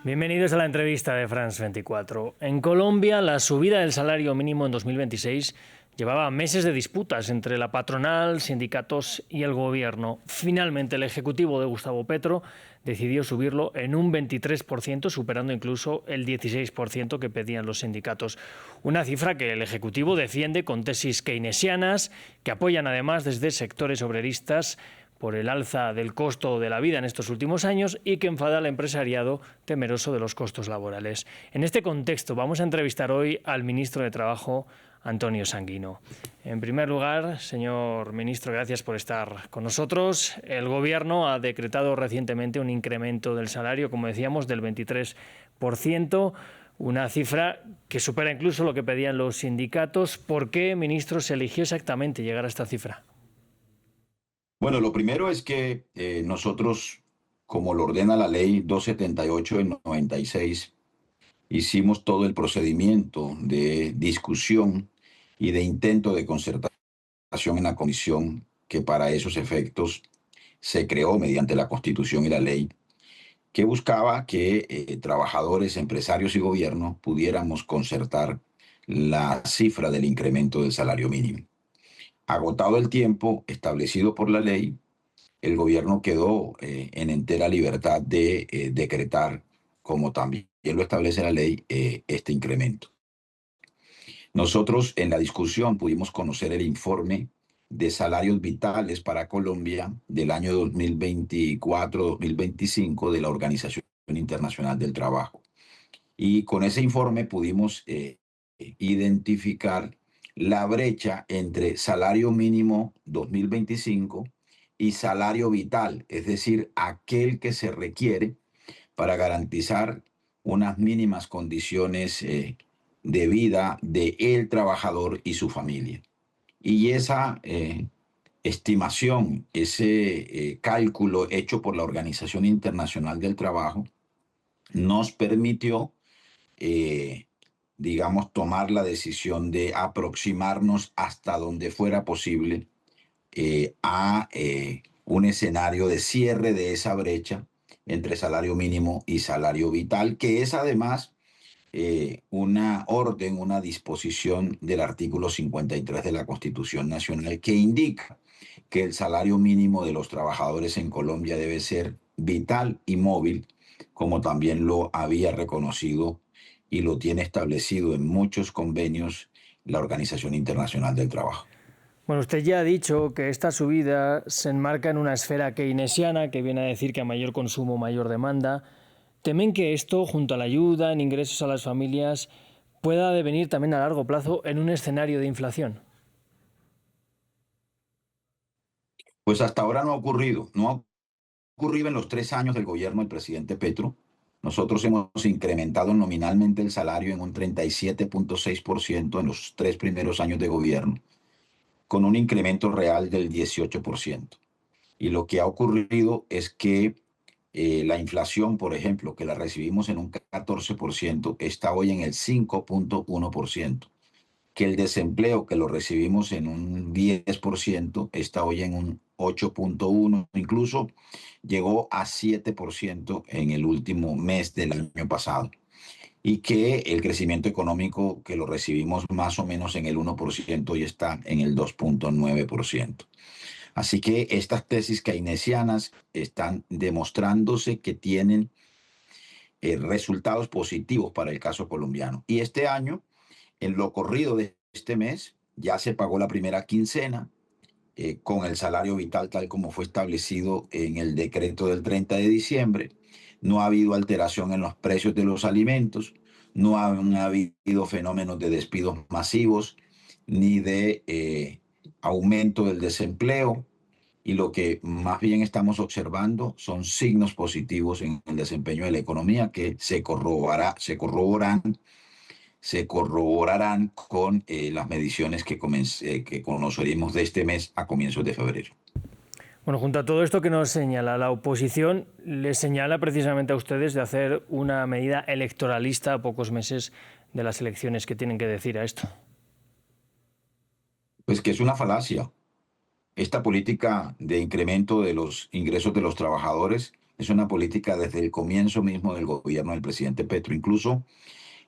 Bienvenidos a la entrevista de France 24. En Colombia, la subida del salario mínimo en 2026 llevaba meses de disputas entre la patronal, sindicatos y el gobierno. Finalmente, el ejecutivo de Gustavo Petro decidió subirlo en un 23%, superando incluso el 16% que pedían los sindicatos. Una cifra que el ejecutivo defiende con tesis keynesianas, que apoyan además desde sectores obreristas por el alza del costo de la vida en estos últimos años y que enfada al empresariado temeroso de los costos laborales. En este contexto vamos a entrevistar hoy al ministro de Trabajo, Antonio Sanguino. En primer lugar, señor ministro, gracias por estar con nosotros. El Gobierno ha decretado recientemente un incremento del salario, como decíamos, del 23%, una cifra que supera incluso lo que pedían los sindicatos. ¿Por qué, ministro, se eligió exactamente llegar a esta cifra? Bueno, lo primero es que nosotros, como lo ordena la ley 278 del 96, hicimos todo el procedimiento de discusión y de intento de concertación en la comisión que para esos efectos se creó mediante la Constitución y la ley, que buscaba que trabajadores, empresarios y gobierno pudiéramos concertar la cifra del incremento del salario mínimo. Agotado el tiempo establecido por la ley, el gobierno quedó en entera libertad de decretar, como también lo establece la ley, este incremento. Nosotros en la discusión pudimos conocer el informe de salarios vitales para Colombia del año 2024-2025 de la Organización Internacional del Trabajo. Y con ese informe pudimos identificar la brecha entre salario mínimo 2025 y salario vital, es decir, aquel que se requiere para garantizar unas mínimas condiciones de vida del trabajador y su familia. Y esa estimación, ese cálculo hecho por la Organización Internacional del Trabajo nos permitió digamos, tomar la decisión de aproximarnos hasta donde fuera posible a un escenario de cierre de esa brecha entre salario mínimo y salario vital, que es además una orden, una disposición del artículo 53 de la Constitución Nacional que indica que el salario mínimo de los trabajadores en Colombia debe ser vital y móvil, como también lo había reconocido y lo tiene establecido en muchos convenios la Organización Internacional del Trabajo. Bueno, usted ya ha dicho que esta subida se enmarca en una esfera keynesiana que viene a decir que a mayor consumo, mayor demanda. ¿Temen que esto, junto a la ayuda en ingresos a las familias, pueda devenir también a largo plazo en un escenario de inflación? Pues hasta ahora no ha ocurrido, no ha ocurrido en los 3 años del gobierno del presidente Petro. Nosotros hemos incrementado nominalmente el salario en un 37.6% en los 3 primeros años de gobierno, con un incremento real del 18%. Y lo que ha ocurrido es que la inflación, por ejemplo, que la recibimos en un 14%, está hoy en el 5.1%. Que el desempleo, que lo recibimos en un 10%, está hoy en un 8.1%, incluso llegó a 7% en el último mes del año pasado. Y que el crecimiento económico, que lo recibimos más o menos en el 1%, y está en el 2.9%. Así que estas tesis keynesianas están demostrándose que tienen resultados positivos para el caso colombiano. Y este año, en lo corrido de este mes, ya se pagó la primera quincena con el salario vital tal como fue establecido en el decreto del 30 de diciembre. No ha habido alteración en los precios de los alimentos, no han habido fenómenos de despidos masivos ni de aumento del desempleo. Y lo que más bien estamos observando son signos positivos en el desempeño de la economía que se corroborarán con las mediciones que conoceremos de este mes a comienzos de febrero. Bueno, junto a todo esto que nos señala la oposición, les señala precisamente a ustedes de hacer una medida electoralista a pocos meses de las elecciones. ¿Qué tienen que decir a esto? Pues que es una falacia. Esta política de incremento de los ingresos de los trabajadores Es una política desde el comienzo mismo del gobierno del presidente Petro. Incluso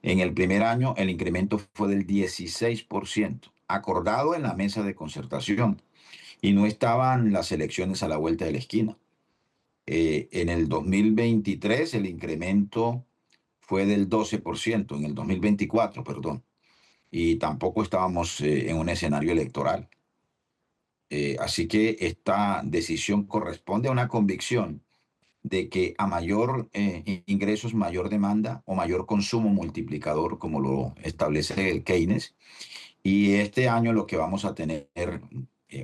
en el primer año el incremento fue del 16%, acordado en la mesa de concertación, y no estaban las elecciones a la vuelta de la esquina. En el 2023 el incremento fue del 12%, en el 2024, perdón, y tampoco estábamos en un escenario electoral. Así que esta decisión corresponde a una convicción de que a mayor ingresos, mayor demanda o mayor consumo multiplicador, como lo establece el Keynes. Y este año lo que vamos a tener,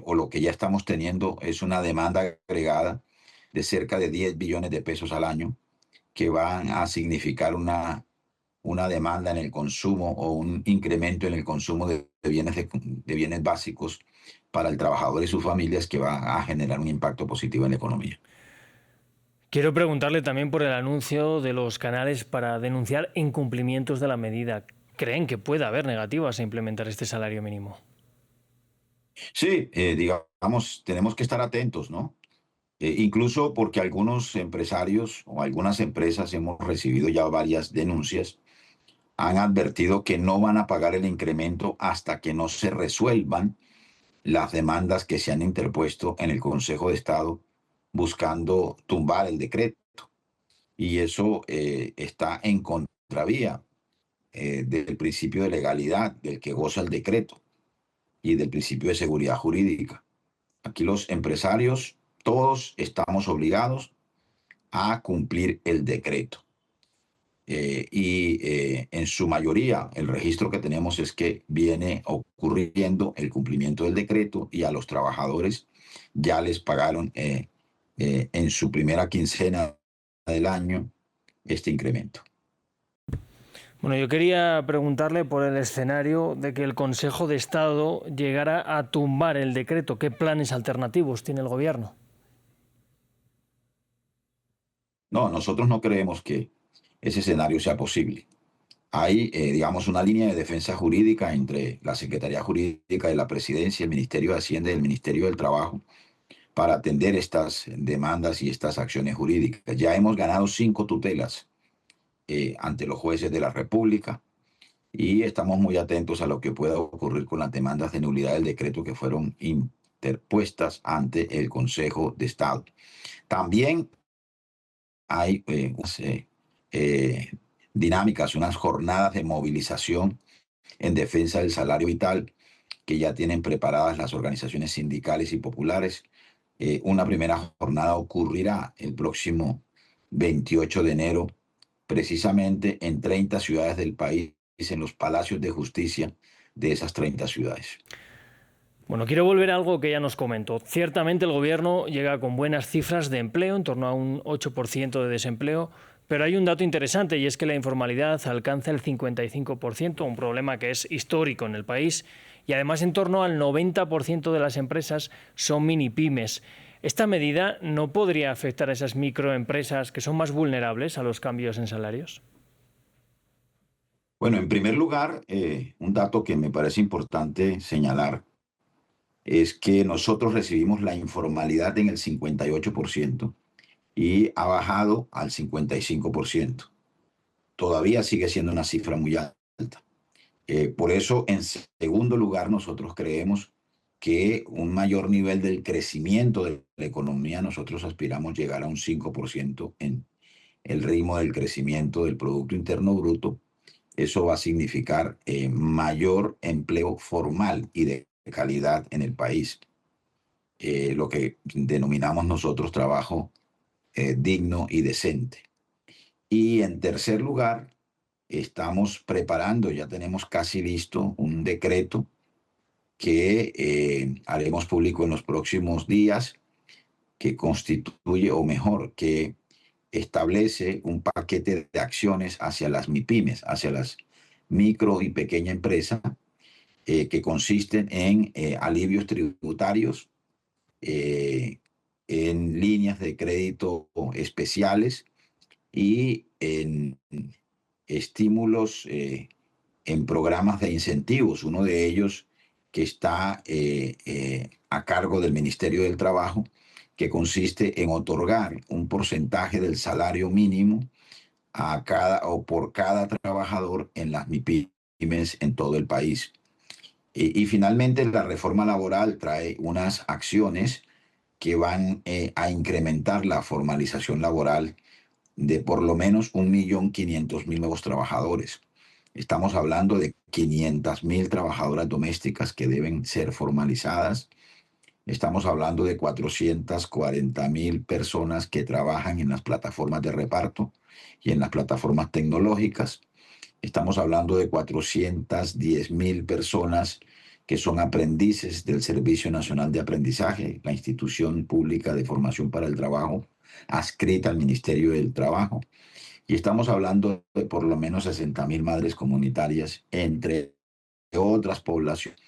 o lo que ya estamos teniendo, es una demanda agregada de cerca de 10 billones de pesos al año, que van a significar una demanda en el consumo o un incremento en el consumo de bienes básicos para el trabajador y sus familias, que va a generar un impacto positivo en la economía. Quiero preguntarle también por el anuncio de los canales para denunciar incumplimientos de la medida. ¿Creen que puede haber negativas a implementar este salario mínimo? Sí, digamos, tenemos que estar atentos, ¿no? Incluso porque algunos empresarios o algunas empresas, hemos recibido ya varias denuncias, han advertido que no van a pagar el incremento hasta que no se resuelvan las demandas que se han interpuesto en el Consejo de Estado buscando tumbar el decreto. Y eso está en contravía del principio de legalidad del que goza el decreto y del principio de seguridad jurídica. Aquí los empresarios, todos estamos obligados a cumplir el decreto. En su mayoría, el registro que tenemos es que viene ocurriendo el cumplimiento del decreto, y a los trabajadores ya les pagaron en su primera quincena del año este incremento. Bueno, yo quería preguntarle por el escenario de que el Consejo de Estado llegara a tumbar el decreto. ¿Qué planes alternativos tiene el gobierno? No, nosotros no creemos que ese escenario sea posible. Hay, digamos, una línea de defensa jurídica entre la Secretaría Jurídica de la Presidencia, el Ministerio de Hacienda y el Ministerio del Trabajo para atender estas demandas y estas acciones jurídicas. Ya hemos ganado 5 tutelas ante los jueces de la República, y estamos muy atentos a lo que pueda ocurrir con las demandas de nulidad del decreto que fueron interpuestas ante el Consejo de Estado. También hay unas dinámicas, unas jornadas de movilización en defensa del salario vital que ya tienen preparadas las organizaciones sindicales y populares. Una primera jornada ocurrirá el próximo 28 de enero, precisamente en 30 ciudades del país, en los palacios de justicia de esas 30 ciudades. Bueno, quiero volver a algo que ya nos comentó. Ciertamente el gobierno llega con buenas cifras de empleo, en torno a un 8% de desempleo, pero hay un dato interesante, y es que la informalidad alcanza el 55%, un problema que es histórico en el país, y además en torno al 90% de las empresas son mini pymes. ¿Esta medida no podría afectar a esas microempresas que son más vulnerables a los cambios en salarios? Bueno, en primer lugar, un dato que me parece importante señalar es que nosotros recibimos la informalidad en el 58% y ha bajado al 55%. Todavía sigue siendo una cifra muy alta. Por eso, en segundo lugar, nosotros creemos que un mayor nivel del crecimiento de la economía, nosotros aspiramos llegar a un 5% en el ritmo del crecimiento del Producto Interno Bruto. Eso va a significar mayor empleo formal y de calidad en el país, lo que denominamos nosotros trabajo digno y decente. Y en tercer lugar, estamos preparando, ya tenemos casi listo un decreto que haremos público en los próximos días, que constituye, o mejor, que establece un paquete de acciones hacia las MIPYMES, hacia las micro y pequeña empresa, que consisten en alivios tributarios, en líneas de crédito especiales y en estímulos en programas de incentivos. Uno de ellos que está a cargo del Ministerio del Trabajo, que consiste en otorgar un porcentaje del salario mínimo a cada o por cada trabajador en las MIPYMES en todo el país. Y finalmente, la reforma laboral trae unas acciones que van a incrementar la formalización laboral de por lo menos 1.500.000 nuevos trabajadores. Estamos hablando de 500.000 trabajadoras domésticas que deben ser formalizadas. Estamos hablando de 440.000 personas que trabajan en las plataformas de reparto y en las plataformas tecnológicas. Estamos hablando de 410.000 personas que son aprendices del Servicio Nacional de Aprendizaje, la institución pública de formación para el trabajo, adscrita al Ministerio del Trabajo. Y estamos hablando de por lo menos 60.000 madres comunitarias, entre otras poblaciones,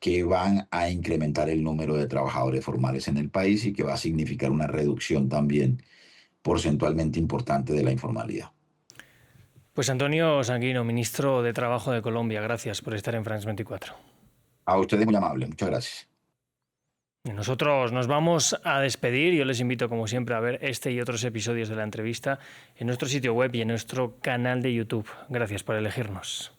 que van a incrementar el número de trabajadores formales en el país y que va a significar una reducción también porcentualmente importante de la informalidad. Pues Antonio Sanguino, ministro de Trabajo de Colombia, gracias por estar en France 24. A ustedes muy amable, muchas gracias. Y nosotros nos vamos a despedir. Yo les invito, como siempre, a ver este y otros episodios de la entrevista en nuestro sitio web y en nuestro canal de YouTube. Gracias por elegirnos.